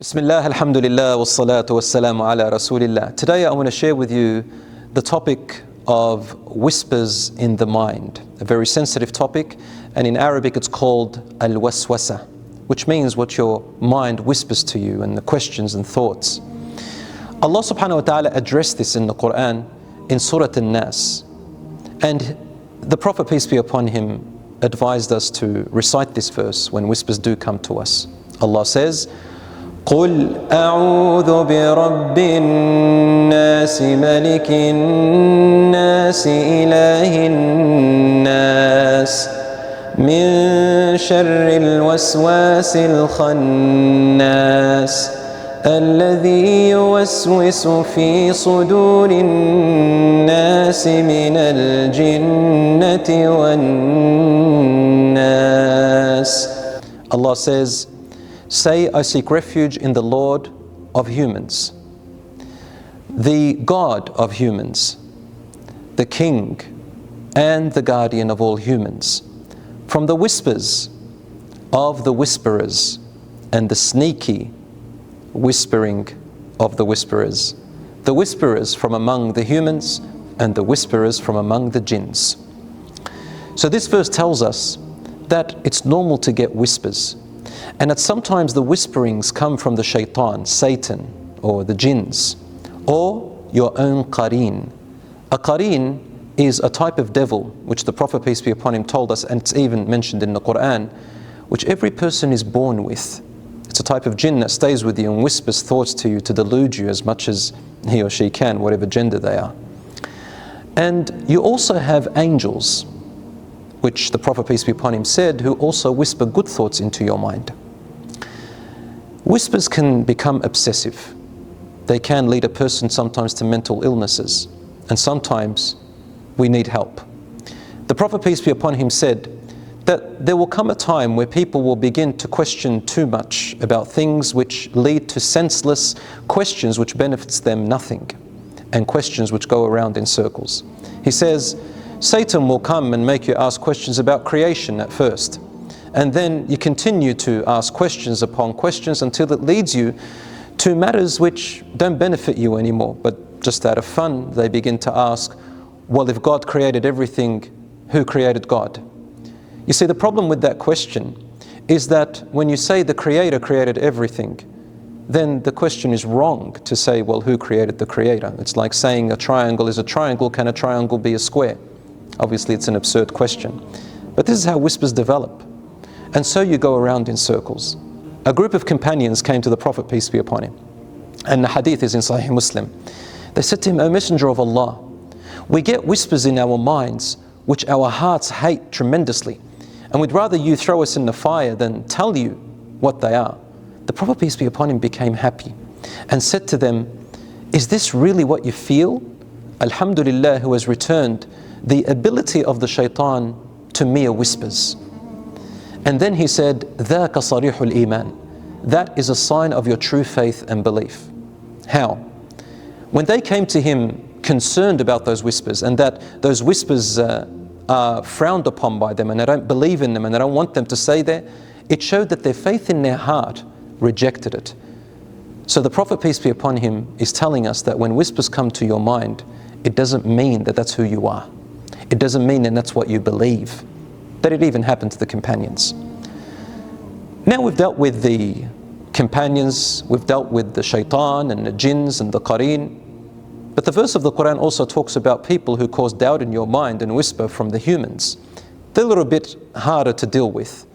Bismillah, alhamdulillah, wassalatu wassalamu ala rasulillah. Today I want to share with you the topic of whispers in the mind, a very sensitive topic, and in Arabic it's called al-waswasa, which means what your mind whispers to you and the questions and thoughts. Allah subhanahu wa ta'ala addressed this in the Quran in Surah An-Nas, and the Prophet, peace be upon him, advised us to recite this verse when whispers do come to us. Allah says, قل أعوذ برب الناس ملك الناس إله الناس من شر الوسواس الخناس الذي يوسوس في صدور الناس من الجنة والناس. Allah says, say, I seek refuge in the Lord of humans, the God of humans, the King and the guardian of all humans, from the whispers of the whisperers and the sneaky whispering of the whisperers from among the humans and the whisperers from among the jinns. So this verse tells us that it's normal to get whispers, and that sometimes the whisperings come from the Shaytan, Satan, or the jinns, or your own qareen. A qareen is a type of devil which the Prophet, peace be upon him, told us, and it's even mentioned in the Quran, which every person is born with. It's a type of jinn that stays with you and whispers thoughts to you to delude you as much as he or she can, whatever gender they are. And you also have angels, which the Prophet, peace be upon him, said, who also whisper good thoughts into your mind. Whispers can become obsessive. They can lead a person sometimes to mental illnesses, and sometimes we need help. The Prophet, peace be upon him, said that there will come a time where people will begin to question too much about things which lead to senseless questions which benefits them nothing, and questions which go around in circles. He says, Satan will come and make you ask questions about creation at first, and then you continue to ask questions upon questions until it leads you to matters which don't benefit you anymore, but just out of fun they begin to ask, well, if God created everything, who created God? You see, the problem with that question is that when you say the Creator created everything, then the question is wrong to say, well, who created the Creator? It's like saying a triangle is a triangle, can a triangle be a square? Obviously it's an absurd question. But this is how whispers develop. And so you go around in circles. A group of companions came to the Prophet, peace be upon him, and the hadith is in Sahih Muslim. They said to him, O Messenger of Allah, we get whispers in our minds which our hearts hate tremendously, and we'd rather you throw us in the fire than tell you what they are. The Prophet, peace be upon him, became happy and said to them, is this really what you feel? Alhamdulillah, who has returned the ability of the Shaytan to mere whispers. And then he said, ذَاكَ صَرِيحُ الْإِيمَانِ. That is a sign of your true faith and belief. How? When they came to him concerned about those whispers, and that those whispers are frowned upon by them, and they don't believe in them, and they don't want them to stay there, it showed that their faith in their heart rejected it. So the Prophet, peace be upon him, is telling us that when whispers come to your mind, it doesn't mean that that's who you are. It doesn't mean that that's what you believe. That it even happened to the companions. Now we've dealt with the companions, we've dealt with the Shaytan and the jinns and the qareen. But the verse of the Quran also talks about people who cause doubt in your mind and whisper from the humans. They're a little bit harder to deal with.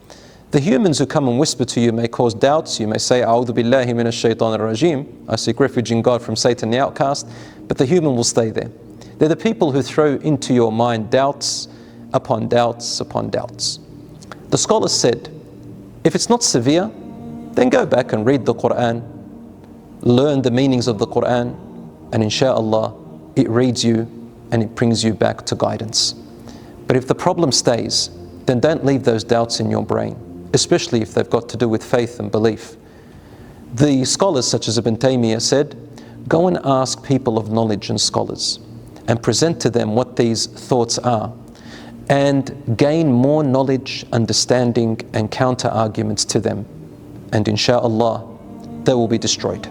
The humans who come and whisper to you may cause doubts. You may say, A'udhu billahi minash shaytanir rajim. I seek refuge in God from Satan the outcast. But the human will stay there. They're the people who throw into your mind doubts upon doubts upon doubts. The scholars said, if it's not severe, then go back and read the Quran, learn the meanings of the Quran, and inshallah, it reads you and it brings you back to guidance. But if the problem stays, then don't leave those doubts in your brain, especially if they've got to do with faith and belief. The scholars such as Ibn Taymiyyah said, go and ask people of knowledge and scholars and present to them what these thoughts are, and gain more knowledge, understanding and counter arguments to them. And inshallah, they will be destroyed.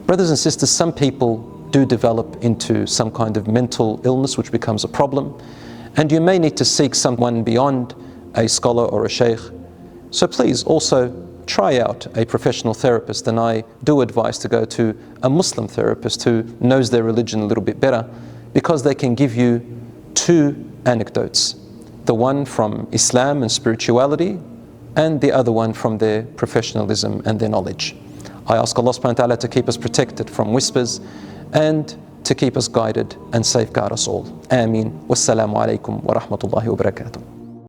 Brothers and sisters, some people do develop into some kind of mental illness which becomes a problem, and you may need to seek someone beyond a scholar or a sheikh. So please also try out a professional therapist, and I do advise to go to a Muslim therapist who knows their religion a little bit better, because they can give you two anecdotes, the one from Islam and spirituality, and the other one from their professionalism and their knowledge. I ask Allah subhanahu wa ta'ala to keep us protected from whispers and to keep us guided and safeguard us all. Ameen. Wassalamu alaikum wa rahmatullahi wa barakatuh.